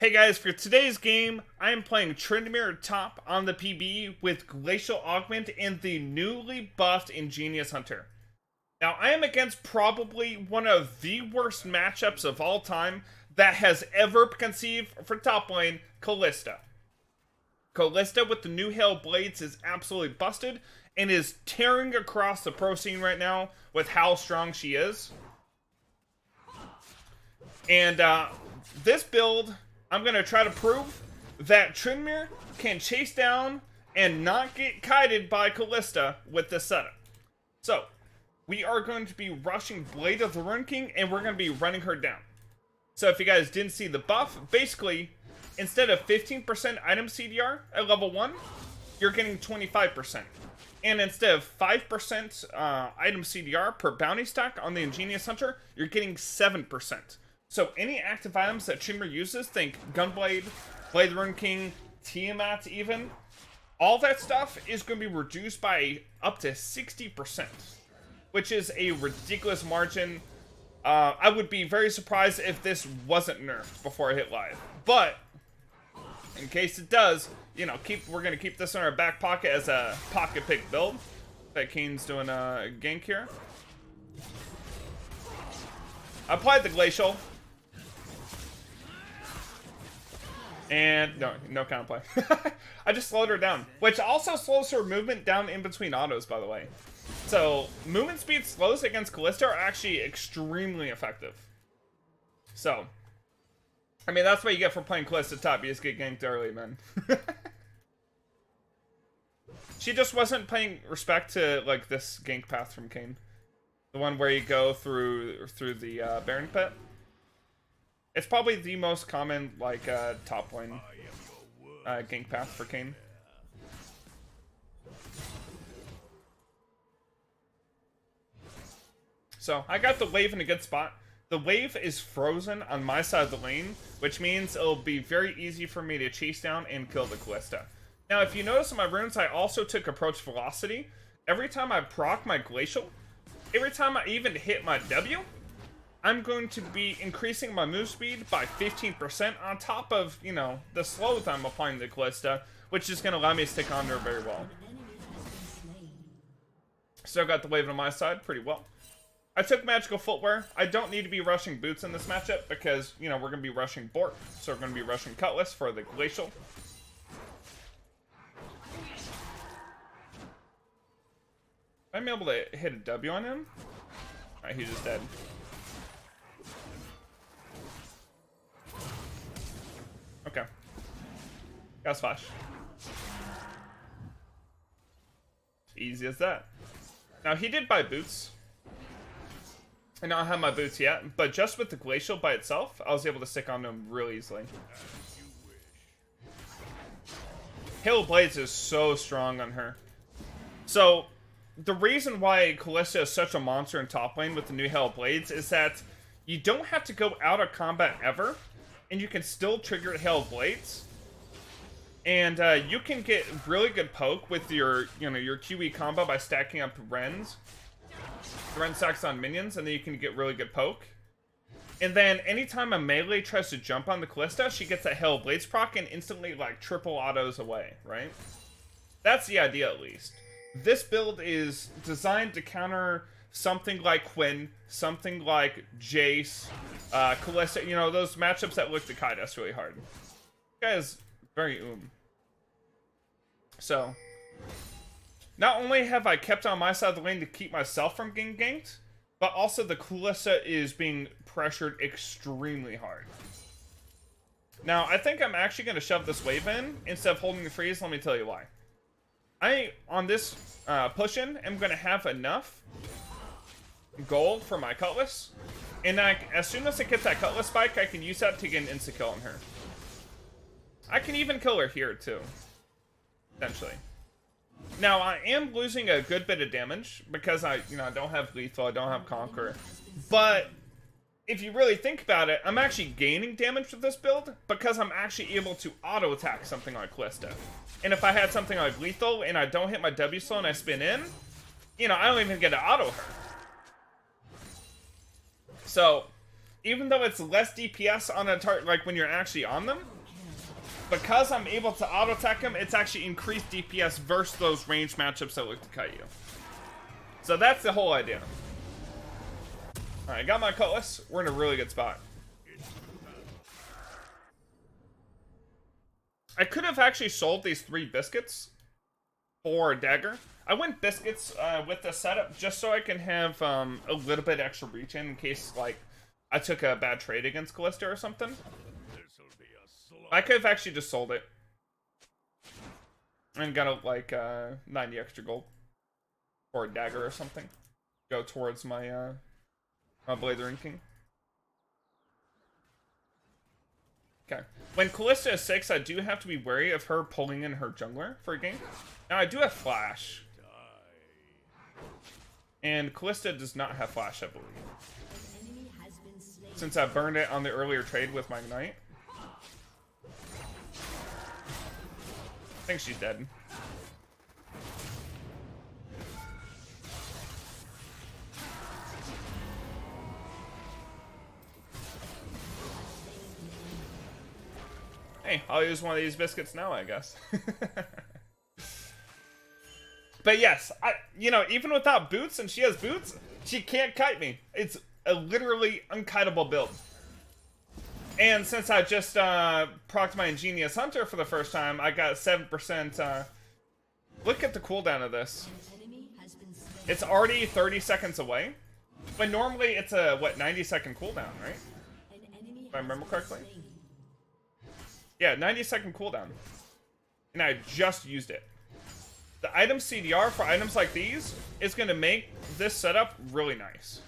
Hey guys, for today's game, I am playing TRYNDAMERE top on the PB with Glacial Augment and the newly buffed Ingenious Hunter. Now, I am against probably one of the worst matchups of all time that has ever been conceived for top lane, Kalista. Kalista with the new Hail Blades is absolutely busted and is tearing across the pro scene right now with how strong she is. And this build, I'm going to try to prove that TRYNDAMERE can chase down and not get kited by Kalista with this setup. So, we are going to be rushing Blade of the Rune King, and we're going to be running her down. So if you guys didn't see the buff, basically, instead of 15% item CDR at level 1, you're getting 25%. And instead of 5% item CDR per bounty stack on the Ingenious Hunter, you're getting 7%. So any active items that TRYNDAMERE uses, think Gunblade, Blade of the Rune King, Tiamat even, all that stuff is going to be reduced by up to 60%, which is a ridiculous margin. I would be very surprised if this wasn't nerfed before I hit live. But, in case it does, you know, we're going to keep this in our back pocket as a pocket pick build. That Kane's doing a gank here. I applied the Glacial. And no counterplay. I just slowed her down, which also slows her movement down in between autos, by the way. So movement speed slows against Kalista are actually extremely effective. So, I mean, that's what you get for playing Kalista top. You just get ganked early, man. She just wasn't paying respect to like this gank path from Kane, the one where you go through the Baron pit. It's probably the most common, like, top lane gank path for Kayn. So, I got the wave in a good spot. The wave is frozen on my side of the lane, which means it'll be very easy for me to chase down and kill the Kalista. Now, if you notice in my runes, I also took approach velocity. Every time I proc my Glacial, every time I even hit my W, I'm going to be increasing my move speed by 15% on top of, you know, the slow that I'm applying to Kalista, which is going to allow me to stick on her very well. Still got the wave on my side pretty well. I took magical footwear. I don't need to be rushing boots in this matchup because, you know, we're going to be rushing Bork, so we're going to be rushing Cutlass for the Glacial. I'm able to hit a W on him. Alright, he's just dead. Okay. Got Splash. Easy as that. Now, he did buy boots. I don't have my boots yet, but just with the Glacial by itself, I was able to stick onto him really easily. Hail Blades is so strong on her. So, the reason why Kalista is such a monster in top lane with the new Hail Blades is that you don't have to go out of combat ever, and you can still trigger Hail Blades. And you can get really good poke with your, you know, your QE combo by stacking up Rens. The Ren stacks on minions, and then you can get really good poke. And then anytime a melee tries to jump on the Kalista, she gets that Hail Blades proc and instantly, like, triple autos away, right? That's the idea, at least. This build is designed to counter something like Quinn, something like Jace, Kalista, you know, those matchups that look to kite us really hard. This guy is very So, not only have I kept on my side of the lane to keep myself from getting ganked, but also the Kalista is being pressured extremely hard. Now, I think I'm actually going to shove this wave in instead of holding the freeze. Let me tell you why. On this push-in, am going to have enough gold for my Cutlass, and as soon as I get that Cutlass spike, I can use that to get an insta-kill on her. I can even kill her here, too. Potentially. Now, I am losing a good bit of damage, because I don't have Lethal, I don't have Conqueror, but if you really think about it, I'm actually gaining damage with this build, because I'm actually able to auto-attack something like Kalista. And if I had something like Lethal, and I don't hit my W slow and I spin in, you know, I don't even get to auto her. So, even though it's less DPS on a target, like when you're actually on them, because I'm able to auto attack them, it's actually increased DPS versus those ranged matchups that look to kite you. So that's the whole idea. Alright, got my cutlass. We're in a really good spot. I could have actually sold these 3 biscuits for a dagger. I went biscuits with the setup just so I can have a little bit extra reach in case, like, I took a bad trade against Callista or something. I could have actually just sold it. And got, like, 90 extra gold. Or a dagger or something. Go towards my, my Blade of the Rune King. Okay. When Callista is 6, I do have to be wary of her pulling in her jungler for a game. Now, I do have Flash. And Callista does not have Flash, I believe. Since I burned it on the earlier trade with my Ignite. I think she's dead. Hey, I'll use one of these biscuits now, I guess. But yes, you know, even without boots, and she has boots, she can't kite me. It's a literally unkiteable build. And since I just procced my Ingenious Hunter for the first time, I got 7%. Look at the cooldown of this. It's already 30 seconds away. But normally it's a, what, 90-second cooldown, right? If I remember correctly. Yeah, 90-second cooldown. And I just used it. The item CDR for items like these is going to make this setup really nice.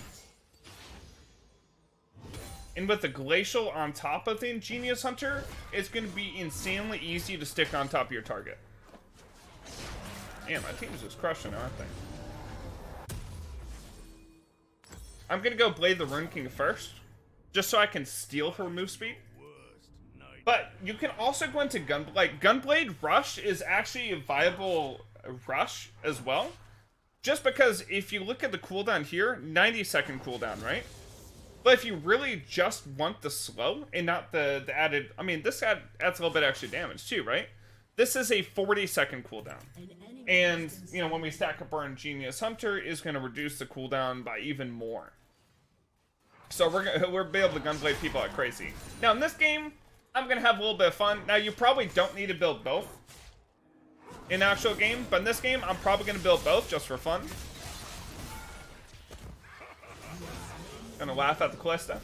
And with the Glacial on top of the Ingenious Hunter, it's going to be insanely easy to stick on top of your target. Damn, my team's just crushing, aren't they? I'm going to go Blade the Rune King first, just so I can steal her move speed. But you can also go into Gunblade. Like, Gunblade Rush is actually a viable rush as well. Just because if you look at the cooldown here, 90-second cooldown, right? But if you really just want the slow and not the added... I mean, this adds a little bit extra damage too, right? This is a 40-second cooldown. And, you know, when we stack up our Ingenious Hunter, is going to reduce the cooldown by even more. So we're be able to Gunblade people like crazy. Now, in this game, I'm going to have a little bit of fun. Now, you probably don't need to build both in the actual game, but in this game, I'm probably going to build both just for fun. Gonna laugh at the Callista.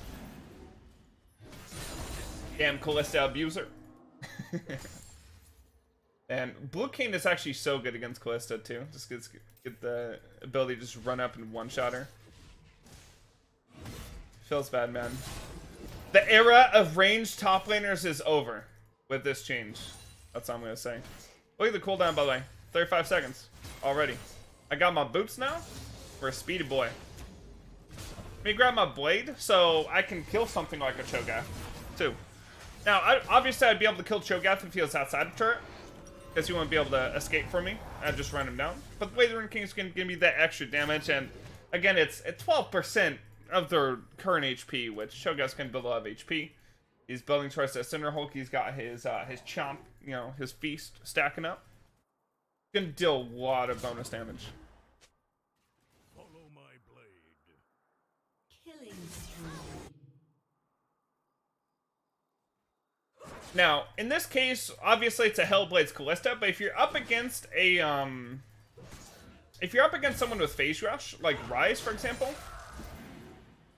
Damn Callista abuser. And Blue King is actually so good against Callista too. Just get the ability to just run up and one-shot her. Feels bad, man. The era of ranged top laners is over with this change. That's all I'm gonna say. Look at the cooldown, by the way. 35 seconds already. I got my boots now. We're a speedy boy. Let me grab my blade so I can kill something like a Cho'Gath too. Now, obviously I'd be able to kill Cho'Gath if he was outside of turret, because he won't be able to escape from me. I'd just run him down. But the Blade of the Rune King is going to give me that extra damage, and again, it's at 12% of their current HP, which Cho'Gath's going to build a lot of HP. He's building towards that Cinder Hulk. He's got his chomp, you know, his feast stacking up. Going to deal a lot of bonus damage. Now, in this case, obviously it's a Hellblade's Callista, but if you're up against a, if you're up against someone with Phase Rush, like Ryze, for example,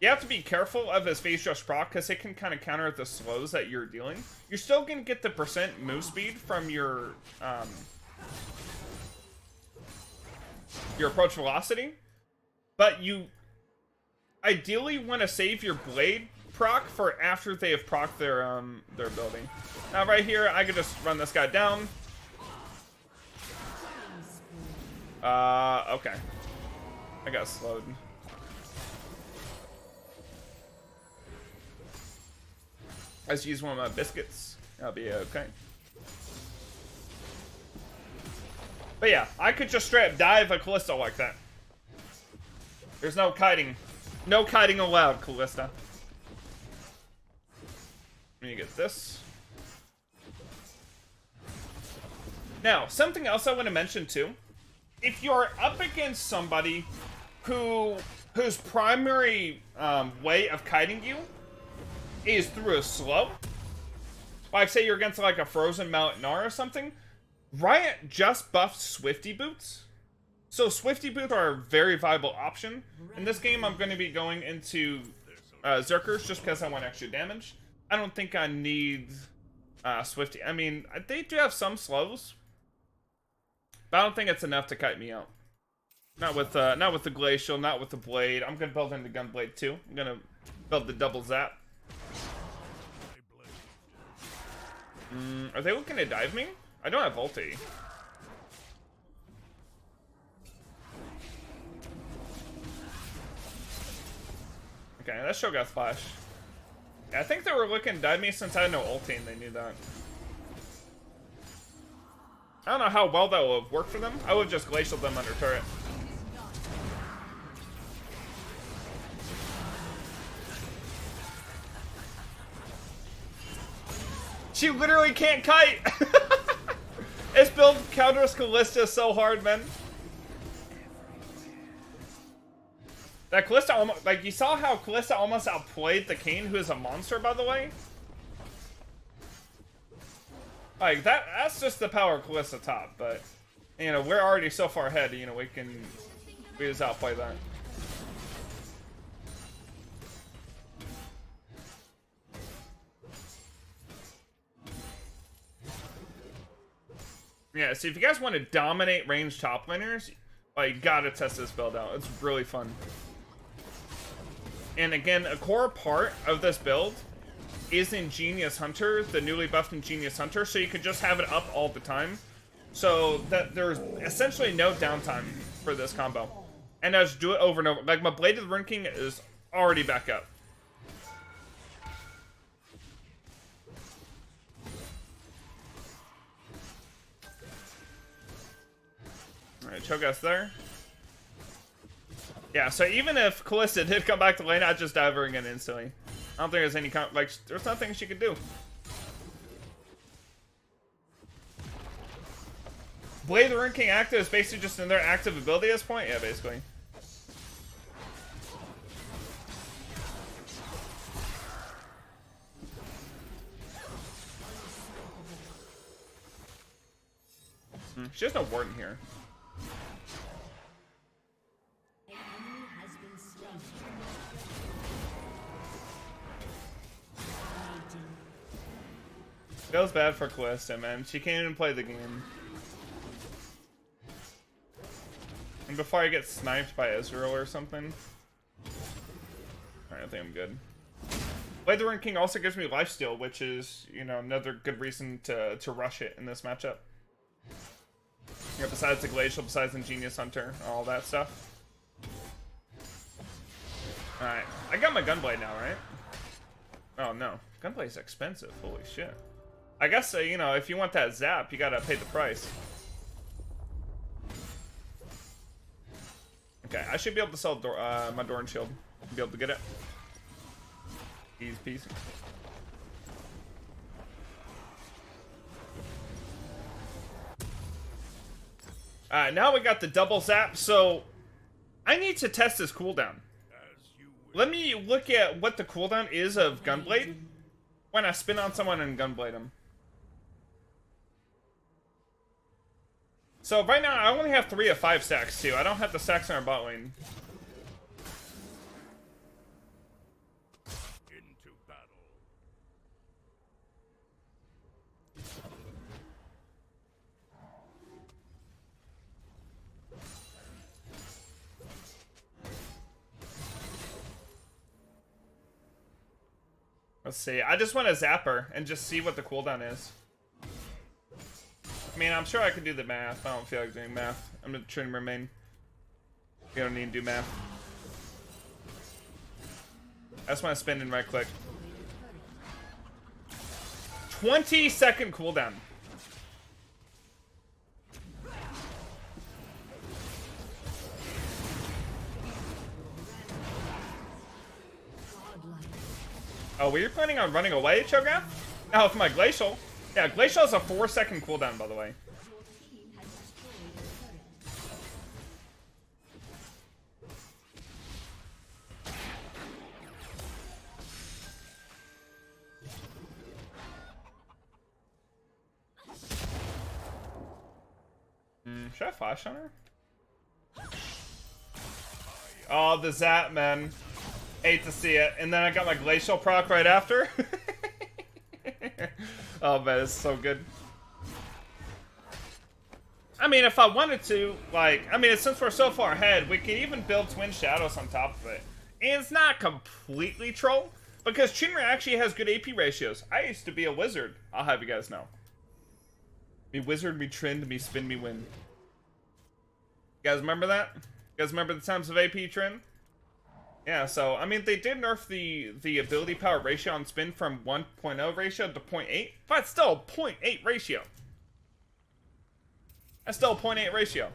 you have to be careful of his Phase Rush proc, because it can kind of counter the slows that you're dealing. You're still going to get the percent move speed from your approach velocity, but you ideally want to save your blade proc for after they have proc their ability. Now right here, I could just run this guy down. Okay. I got slowed. Let's use one of my biscuits. I'll be okay. But yeah, I could just straight up dive a Callista like that. There's no kiting. No kiting allowed, Callista. get this. Now, something else I want to mention too. If you're up against somebody whose primary way of kiting you is through a slow, like say you're against like a Frozen Mountain Gnar or something, Riot just buffed Swifty Boots. So Swifty Boots are a very viable option. In this game, I'm going to be going into Zerkers just because I want extra damage. I don't think I need Swifty. I mean, they do have some slows, but I don't think it's enough to kite me out. Not with the Glacial, not with the Blade. I'm going to build in the Gunblade too. I'm going to build the double zap. Are they looking to dive me? I don't have ulti. Okay, that show got flash. Yeah, I think they were looking to dive me since I had no ulti and they knew that. I don't know how well that would have worked for them. I would have just glacialed them under turret. She literally can't kite! This build counters Kalista so hard, man. That Kalista almost, like, you saw how Kalista almost outplayed the Kayn, who is a monster, by the way? Like, that's just the power of Kalista top, but, you know, we're already so far ahead, you know, we just outplay that. Yeah, so if you guys want to dominate ranged top laners, like, you gotta test this build out. It's really fun. And again, a core part of this build is Ingenious Hunter, the newly buffed Ingenious Hunter, so you can just have it up all the time. So that there's essentially no downtime for this combo. And I just do it over and over. Like, my Blade of the Rune King is already back up. Alright, Cho'Gath's there. Yeah, so even if Kalista did come back to lane, I'd just dive her again instantly. I don't think there's any like, there's nothing she could do. Blade of the Rune King active is basically just in their active ability at this point? Yeah, basically. She has no Warden here. Feels bad for Kalista, man. She can't even play the game. And before I get sniped by Ezreal or something. Alright, I think I'm good. Blade of the Rune King also gives me lifesteal, which is, you know, another good reason to rush it in this matchup. You know, besides the Glacial, besides Ingenious Hunter, all that stuff. Alright, I got my Gunblade now, right? Oh no, Gunblade's expensive, holy shit. I guess, you know, if you want that zap, you gotta pay the price. Okay, I should be able to sell my Doran Shield. Be able to get it. Easy peasy. Alright, now we got the double zap, so I need to test this cooldown. Let me look at what the cooldown is of Gunblade when I spin on someone and Gunblade them. So right now, I only have 3 of 5 stacks too. I don't have the stacks in our bot lane. Into battle. Let's see. I just want to zap her and just see what the cooldown is. I mean, I'm sure I could do the math. I don't feel like doing math. I'm gonna Tryndamere main. You don't need to do math. I just want to spin and right click. 20-second cooldown. Oh, were you planning on running away, Cho'Gath? Now with my Glacial, yeah, Glacial has a 4-second cooldown, by the way. Should I flash on her? Oh, the Zap, man. Hate to see it. And then I got my Glacial proc right after. Oh, man, it's so good. I mean, if I wanted to, like, I mean, since we're so far ahead, we can even build Twin Shadows on top of it. And it's not completely troll, because TRYNDAMERE actually has good AP ratios. I used to be a wizard, I'll have you guys know. Me wizard, me trend, me spin, me win. You guys remember that? You guys remember the times of AP trend? Yeah, so, I mean, they did nerf the ability power ratio on spin from 1.0 ratio to 0.8, but it's still a 0.8 ratio. That's still a 0.8 ratio.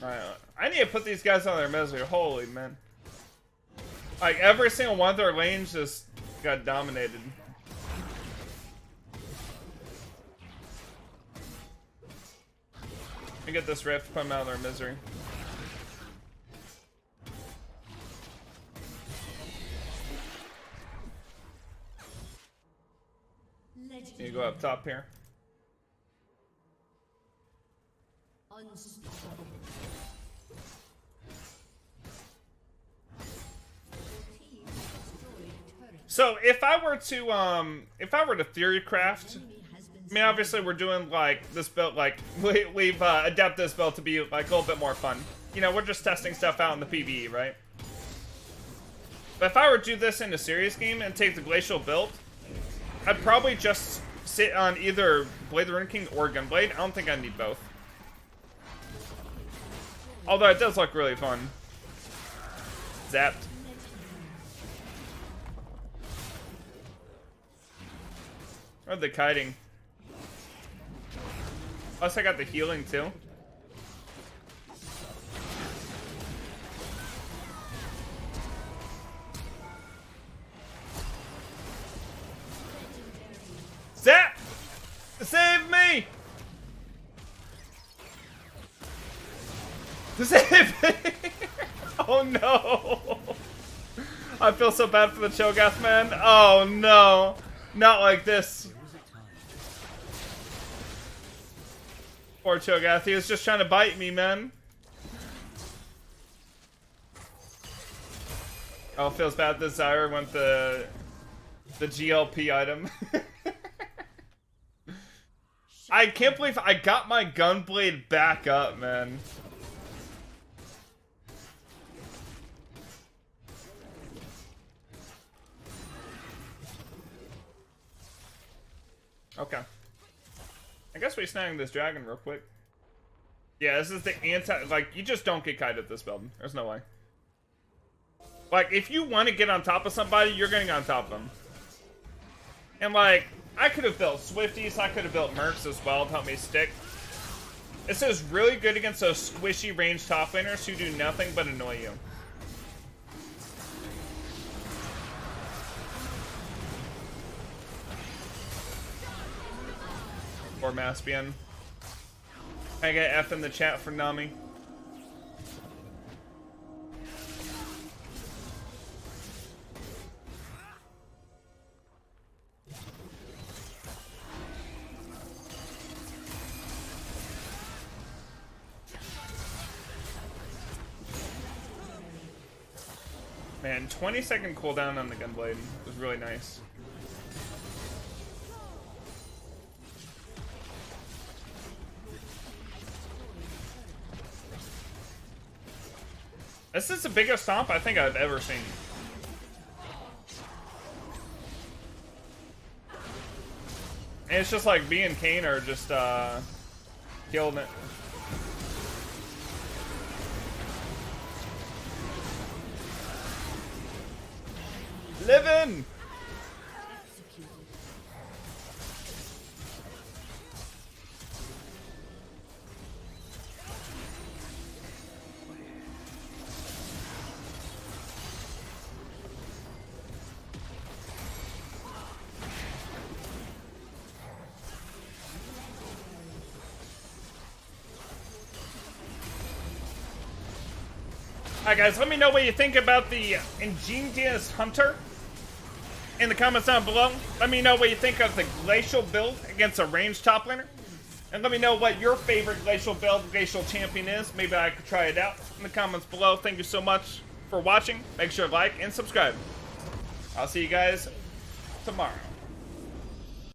Alright, I need to put these guys on their misery. Holy man. Like, every single one of their lanes just got dominated. Let me get this rift, put them out of their misery. You go up top here. So if I were to theory craft, I mean, obviously we're doing like this build, like we've adapted this build to be like a little bit more fun. You know, we're just testing stuff out in the PvE, right? But if I were to do this in a serious game and take the Glacial build, I'd probably just sit on either Blade the Rune King or Gunblade. I don't think I need both. Although it does look really fun. Zapped. Where's the kiting? Plus I got the healing too. Zap! Save me! Save me! Oh no! I feel so bad for the Cho'Gath man. Oh no! Not like this. Poor Cho'Gath, he was just trying to bite me, man. Oh, feels bad that Zyra went the GLP item. I can't believe I got my Gunblade back up, man. Okay. I guess we snag this dragon real quick. Yeah, this is the anti... Like, you just don't get kited this build. There's no way. Like, if you want to get on top of somebody, you're getting on top of them. And, like, I could have built Swifties, I could have built Mercs as well to help me stick. This is really good against those squishy ranged top laners who do nothing but annoy you. Or Maspian. I get F in the chat for Nami. Man, 20-second cooldown on the Gunblade was really nice. This is the biggest stomp I think I've ever seen. And it's just like B and Kane are just killing it. Living! Alright guys, let me know what you think about the Ingenious Hunter in the comments down below. Let me know what you think of the Glacial build against a ranged top laner. And let me know what your favorite Glacial build, Glacial champion is. Maybe I could try it out in the comments below. Thank you so much for watching. Make sure to like and subscribe. I'll see you guys tomorrow.